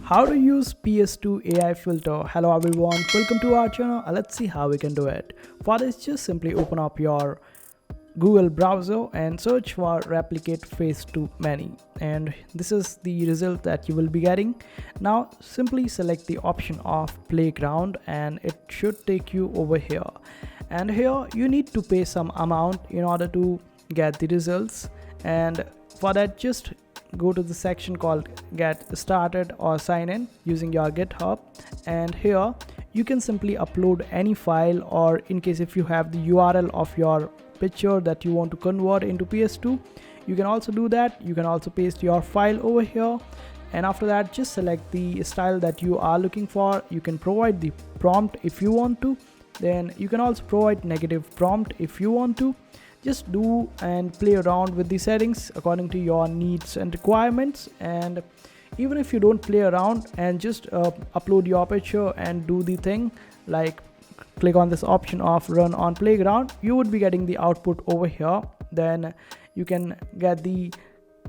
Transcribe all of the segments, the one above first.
How to use PS2 AI filter. Hello everyone, welcome to our channel. Let's see how we can do it. For this, just simply open up your Google browser and search for replicate face to many, and this is the result that you will be getting. Now simply select the option of playground and it should take you over here, and here you need to pay some amount in order to get the results. And for that, just go to the section called get started or sign in using your GitHub, and here you can simply upload any file, or in case if you have the URL of your picture that you want to convert into PS2, you can also do that. You can also paste your file over here, and after that just select the style that you are looking for. You can provide the prompt if you want to, then you can also provide negative prompt if you want to. Just do and play around with the settings according to your needs and requirements. And even if you don't play around and just upload your picture and do the thing, like click on this option of run on playground, you would be getting the output over here. Then you can get the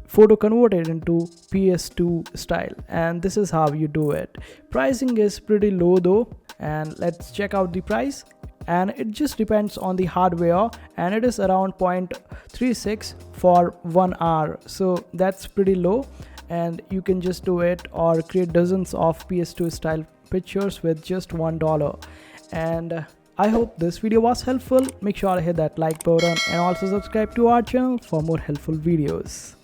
photo converted into PS2 style, and this is how you do it. Pricing is pretty low though, and let's check out the price. And it just depends on the hardware, and it is around 0.36 for 1 hour, so that's pretty low. And you can just do it or create dozens of PS2 style pictures with just $1. And I hope this video was helpful. Make sure to hit that like button and also subscribe to our channel for more helpful videos.